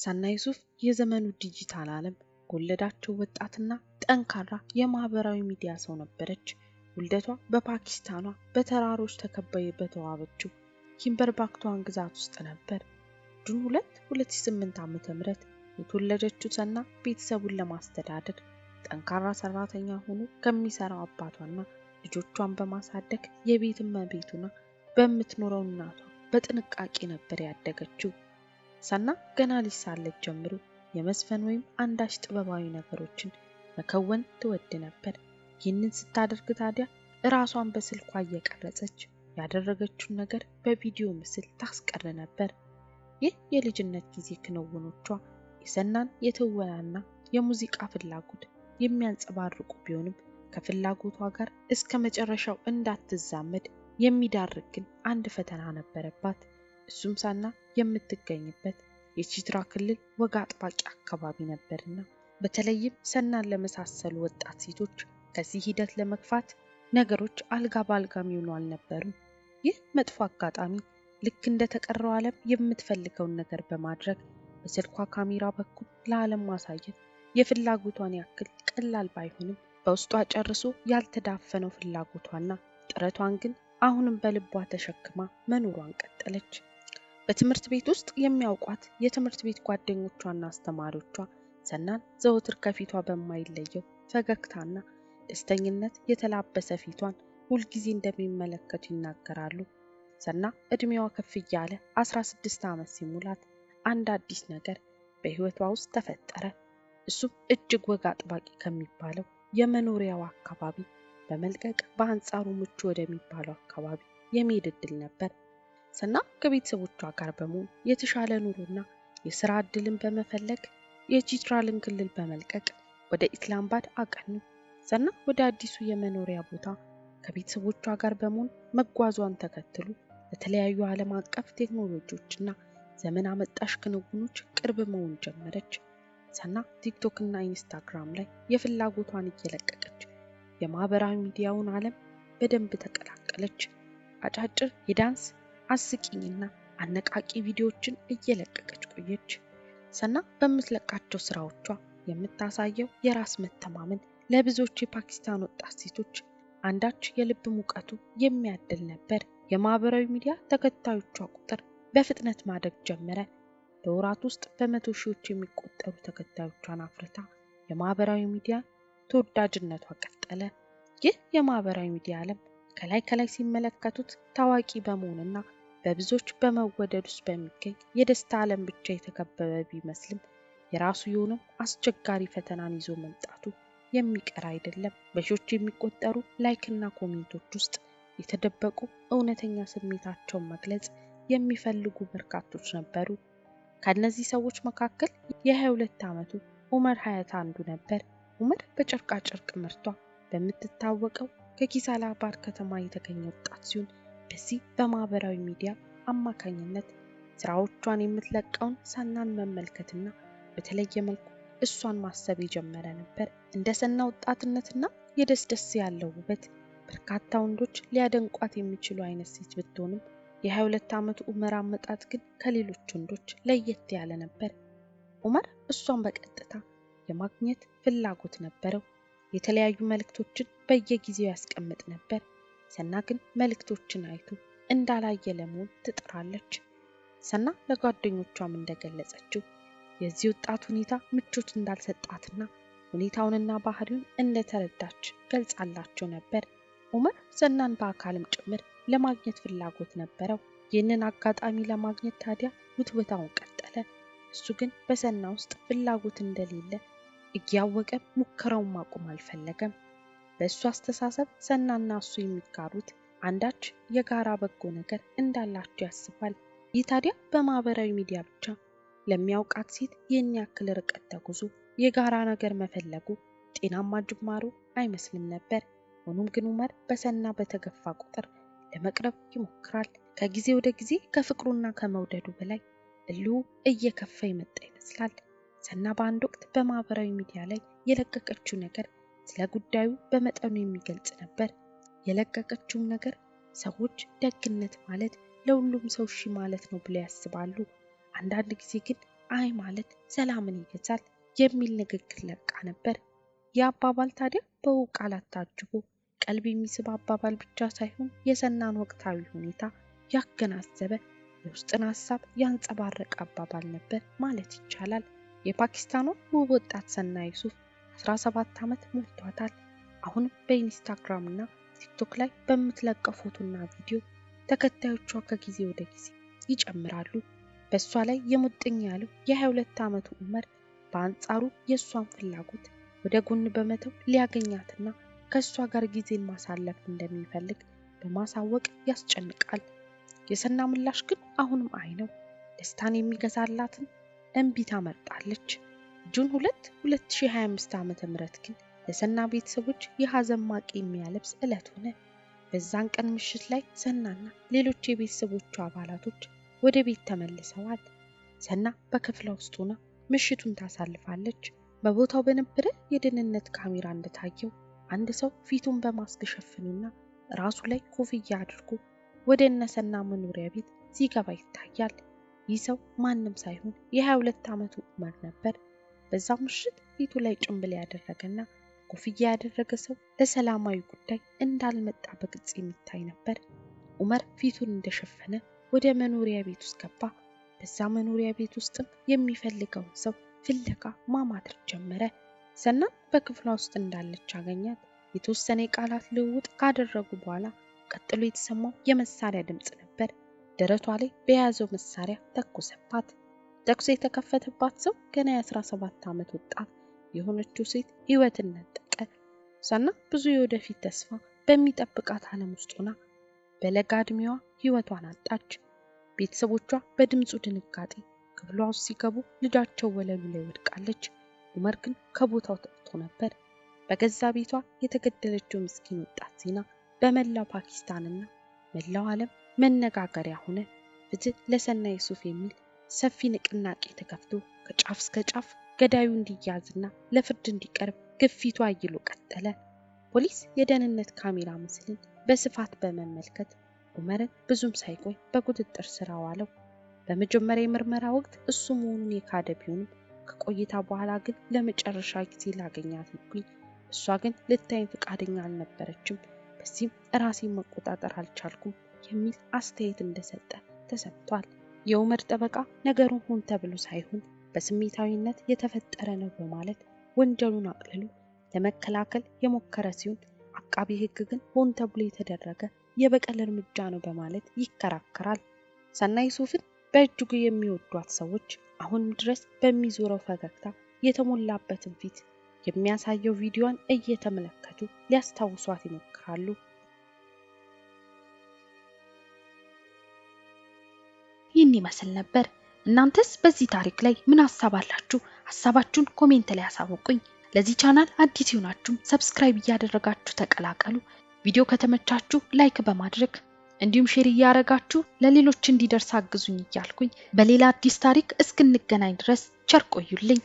ሰናይ ዩሱፍ የዘመኑ ዲጂታል ዓለም ጎለዳቸው ወጣትና ጠንካራ የማህበራዊ ሚዲያ ሰው ነበረች። ውልደቷ በፓኪስታኗ በተራሮች ተከባይ በተዋበችው ኪምበርባክቷን ግዛት ውስጥ ነበር። ጁን 2 2008 ዓ.ም የተወለደችው ሰና ቤተሰቡን ለማስተዳደር ጠንካራ ሰራተኛ ሆኖ ከሚሰራው አባቷና ልጆቿን በማሳደግ የቤት እመቤቱና በምትኖረው እናቷ በጥንቃቄ ነበር ያደገችው። ሰና ገና ልጅ ሳለች ጀምሮ የመስፈን ወይም አንዳች ጥበባዊ ነገሮችን መከወን ትወድ ነበር። ይህንን ስታደርግ ታዲያ ራሷን በስልኳ እየቀረጸች ያደረገችውን ነገር በቪዲዮ ምስል ታስቀር ነበር። ይህ የልጅነት ጊዜ ክንውኖቿ የሰናን የትወናና የሙዚቃ ፍላጎት የሚያንጸባርቁ ቢሆንም ከፍላጎቷ ጋር እስከ መጨረሻው እንዳትዛመድ የሚዳርግ ግን አንድ ፈተና ነበረባት። እሱም ሰና የምትገኝበት የቺትራ ክልል ወግ አጥባቂ አካባቢ ነበርና በተለይም ሰናን ለመሳሰሉ ወጣት ሴቶች ከዚህ ሂደት ለመግፋት ነገሮች አልጋ ባልጋ የሚሆኑ አልነበሩም። ይህ መጥፎ አጋጣሚ ልክ እንደ ተቀረው ዓለም የምትፈልገውን ነገር በማድረግ በስልኳ ካሜራ በኩል ለዓለም ማሳየት የፍላጎቷን ያክል ቀላል ባይሆንም በውስጧ ጨርሶ ያልተዳፈነው ፍላጎቷና ጥረቷን ግን አሁንም በልቧ ተሸክማ መኖሯን ቀጠለች። በትምህርት ቤት ውስጥ የሚያውቋት የትምህርት ቤት ጓደኞቿና አስተማሪዎቿ ሰናን ዘወትር ከፊቷ በማይለየው ፈገግታና ደስተኝነት የተላበሰ ፊቷን ሁልጊዜ እንደሚመለከቱ ይናገራሉ። ሰና እድሜዋ ከፍ እያለ 16 ዓመት ሲሞላት አንድ አዲስ ነገር በህይወቷ ውስጥ ተፈጠረ። እሱም እጅግ ወግ አጥባቂ ከሚባለው የመኖሪያው አካባቢ በመልቀቅ በአንጻሩ ምቹ ወደሚባለው አካባቢ የመሄድ ዕድል ነበር። ሰና ከቤተሰቦቿ ጋር በመሆን የተሻለ ኑሮና የሥራ ዕድልን በመፈለግ የቺትራልን ክልል በመልቀቅ ወደ ኢስላማባድ አቀኑ። ሰና ወደ አዲሱ የመኖሪያ ቦታ ከቤተሰቦቿ ጋር በመሆን መጓዟን ተከትሎ ለተለያዩ ዓለም አቀፍ ቴክኖሎጂዎችና ዘመን አመጣሽ ክንውኖች ቅርብ መሆን ጀመረች። ሰና ቲክቶክ እና ኢንስታግራም ላይ የፍላጎቷን እየለቀቀች የማህበራዊ ሚዲያውን ዓለም በደንብ ተቀላቀለች። አጫጭር የዳንስ አስቂኝና አነቃቂ ቪዲዮዎችን እየለቀቀች ቆየች። ሰና በምትለቃቸው ስራዎቿ የምታሳየው የራስ መተማመን ለብዙዎች የፓኪስታን ወጣት ሴቶች አንዳች የልብ ሙቀቱ የሚያድል ነበር። የማህበራዊ ሚዲያ ተከታዮቿ ቁጥር በፍጥነት ማደግ ጀመረ። በወራት ውስጥ በመቶ ሺዎች የሚቆጠሩ ተከታዮቿን አፍርታ የማህበራዊ ሚዲያ ተወዳጅነቷ ቀጠለ። ይህ የማህበራዊ ሚዲያ ዓለም ከላይ ሲመለከቱት ታዋቂ በመሆንና በብዙዎች በመወደድ ውስጥ በሚገኝ የደስታ ዓለም ብቻ የተከበበ ቢመስልም የራሱ የሆነ አስቸጋሪ ፈተናን ይዞ መምጣቱ የሚቀር አይደለም። በሺዎች የሚቆጠሩ ላይክና ኮሜንቶች ውስጥ የተደበቁ እውነተኛ ስሜታቸውን መግለጽ የሚፈልጉ በርካቶች ነበሩ። ከነዚህ ሰዎች መካከል የ22 ዓመቱ ኡመር ሀያት አንዱ ነበር። ኡመር በጨርቃ ጨርቅ ምርቷ በምትታወቀው ከኪሳላባድ ከተማ የተገኘ ወጣት ሲሆን በዚህ በማህበራዊ ሚዲያ አማካኝነት ስራዎቿን የምትለቀውን ሰናን መመልከትና በተለየ መልኩ እሷን ማሰብ የጀመረ ነበር። እንደ ሰና ወጣትነትና የደስ ያለው ውበት በርካታ ወንዶች ሊያደንቋት የሚችሉ አይነት ሴት ብትሆንም የ22 ዓመቱ ኡመር አመጣጥ ግን ከሌሎች ወንዶች ለየት ያለ ነበር። ኡመር እሷን በቀጥታ የማግኘት ፍላጎት ነበረው። የተለያዩ መልእክቶችን በየጊዜው ያስቀምጥ ነበር። ሰና ግን መልእክቶችን አይቶ እንዳላየ ለመሆን ትጥራለች። ሰና ለጓደኞቿም እንደገለጸችው የዚህ ወጣት ሁኔታ ምቾት እንዳልሰጣትና ሁኔታውንና ባህሪውን እንደተረዳች ገልጻላቸው ነበር። ኡመር ሰናን በአካልም ጭምር ለማግኘት ፍላጎት ነበረው። ይህንን አጋጣሚ ለማግኘት ታዲያ ውትወታውን ቀጠለ። እሱ ግን በሰና ውስጥ ፍላጎት እንደሌለ እያወቀ ሙከራውን ማቆም አልፈለገም። በእሱ አስተሳሰብ ሰናና እሱ የሚጋሩት አንዳች የጋራ በጎ ነገር እንዳላቸው ያስባል። ይህ ታዲያ በማህበራዊ ሚዲያ ብቻ ለሚያውቃት ሴት ይህን ያክል ርቀት ተጉዞ የጋራ ነገር መፈለጉ ጤናማ ጅማሮ አይመስልም ነበር። ሆኖም ግን ኡመር በሰና በተገፋ ቁጥር ለመቅረብ ይሞክራል። ከጊዜ ወደ ጊዜ ከፍቅሩና ከመውደዱ በላይ እልሁ እየከፋ ይመጣ ይመስላል። ሰና በአንድ ወቅት በማህበራዊ ሚዲያ ላይ የለቀቀችው ነገር ስለ ጉዳዩ በመጠኑ የሚገልጽ ነበር። የለቀቀችው ነገር ሰዎች ደግነት ማለት ለሁሉም ሰው እሺ ማለት ነው ብለው ያስባሉ። አንዳንድ ጊዜ ግን አይ ማለት ሰላምን ይገዛል የሚል ንግግር ለቃ ነበር። የአባባል ታዲያ በውብ ቃላት ታጅቦ ቀልብ የሚስብ አባባል ብቻ ሳይሆን የሰናን ወቅታዊ ሁኔታ ያገናዘበ የውስጥን ሀሳብ ያንጸባረቀ አባባል ነበር ማለት ይቻላል። የፓኪስታኗ ውብ ወጣት ሰና ዩሱፍ 17 ዓመት ሞልቷታል። አሁንም በኢንስታግራም እና ቲክቶክ ላይ በምትለቀው ፎቶና ቪዲዮ ተከታዮቿ ከጊዜ ወደ ጊዜ ይጨምራሉ። በእሷ ላይ የሙጥኝ ያለው የ22 ዓመቱ ዑመር በአንጻሩ የእሷን ፍላጎት ወደ ጎን በመተው ሊያገኛትና ከእሷ ጋር ጊዜን ማሳለፍ እንደሚፈልግ በማሳወቅ ያስጨንቃል። የሰና ምላሽ ግን አሁንም አይ ነው። ደስታን የሚገዛላትን እምቢታ መርጣለች። ጁን 2 2025 ዓ.ም ግን ለሰና ቤተሰቦች የሐዘን ማቅ የሚያለብስ ዕለት ሆነ። በዛን ቀን ምሽት ላይ ሰናና ሌሎች የቤተሰቦቿ አባላቶች ወደ ቤት ተመልሰዋል። ሰና በክፍሏ ውስጥ ሆና ምሽቱን ታሳልፋለች። በቦታው በነበረ የደህንነት ካሜራ እንደታየው አንድ ሰው ፊቱን በማስክ ሸፍኖና ራሱ ላይ ኮፍያ አድርጎ ወደ እነሰና መኖሪያ ቤት ሲገባ ይታያል። ይህ ሰው ማንም ሳይሆን የ22 ዓመቱ ዑመር ነበር። በዛ ምሽት ፊቱ ላይ ጭንብል ያደረገና ኮፍያ ያደረገ ሰው ለሰላማዊ ጉዳይ እንዳልመጣ በግልጽ የሚታይ ነበር። ዑመር ፊቱን እንደሸፈነ ወደ መኖሪያ ቤት ውስጥ ገባ። በዛ መኖሪያ ቤት ውስጥም የሚፈልገውን ሰው ፍለጋ ማማተር ጀመረ። ሰናም በክፍሏ ውስጥ እንዳለች አገኛት። የተወሰነ የቃላት ልውውጥ ካደረጉ በኋላ ቀጥሎ የተሰማው የመሳሪያ ድምጽ ነበር። ደረቷ ላይ በያዘው መሳሪያ ተኮሰባት። ተኩስ የተከፈተባት ሰው ገና የ17 ዓመት ወጣት የሆነችው ሴት ህይወትን ነጠቀ። ሰና ብዙ የወደፊት ተስፋ በሚጠብቃት ዓለም ውስጥ ሆና በለጋ ዕድሜዋ ህይወቷን አጣች። ቤተሰቦቿ በድምፁ ድንጋጤ ክፍሏ ውስጥ ሲገቡ ልጃቸው ወለሉ ላይ ወድቃለች። ዑመር ግን ከቦታው ጠፍቶ ነበር። በገዛ ቤቷ የተገደለችው ምስኪን ወጣት ዜና በመላው ፓኪስታንና መላው ዓለም መነጋገሪያ ሆነ። ፍትህ ለሰና ዩሱፍ የሚል ሰፊ ንቅናቄ ተከፍቶ ከጫፍ እስከ ጫፍ ገዳዩ እንዲያዝና ለፍርድ እንዲቀርብ ግፊቱ አይሎ ቀጠለ። ፖሊስ የደህንነት ካሜራ ምስልን በስፋት በመመልከት ዑመርን ብዙም ሳይቆይ በቁጥጥር ስር አዋለው። በመጀመሪያ የምርመራ ወቅት እሱ መሆኑን የካደ ቢሆንም ከቆይታ በኋላ ግን ለመጨረሻ ጊዜ ላገኛት ሄድኩኝ፣ እሷ ግን ልታይን ፈቃደኛ አልነበረችም፣ በዚህም ራሴን መቆጣጠር አልቻልኩም የሚል አስተያየት እንደሰጠ ተሰምቷል። የዑመር ጠበቃ ነገሩን ሆን ተብሎ ሳይሆን በስሜታዊነት የተፈጠረ ነው በማለት ወንጀሉን አቅልሎ ለመከላከል የሞከረ ሲሆን አቃቤ ሕግ ግን ሆን ተብሎ የተደረገ የበቀል እርምጃ ነው በማለት ይከራከራል። ሰና ዩሱፍን በእጅጉ የሚወዷት ሰዎች አሁንም ድረስ በሚዞረው ፈገግታ የተሞላበትን ፊት የሚያሳየው ቪዲዮን እየተመለከቱ ሊያስታውሷት ይሞክራሉ። ይህን ይመስል ነበር። እናንተስ በዚህ ታሪክ ላይ ምን ሐሳብ አላችሁ? ሐሳባችሁን ኮሜንት ላይ አሳውቁኝ። ለዚህ ቻናል አዲስ ሆናችሁ ሰብስክራይብ እያደረጋችሁ ተቀላቀሉ። ቪዲዮ ከተመቻችሁ ላይክ በማድረግ እንዲሁም ሼር እያደረጋችሁ ለሌሎች እንዲደርስ አግዙኝ እያልኩኝ በሌላ አዲስ ታሪክ እስክንገናኝ ድረስ ቸር ቆዩልኝ።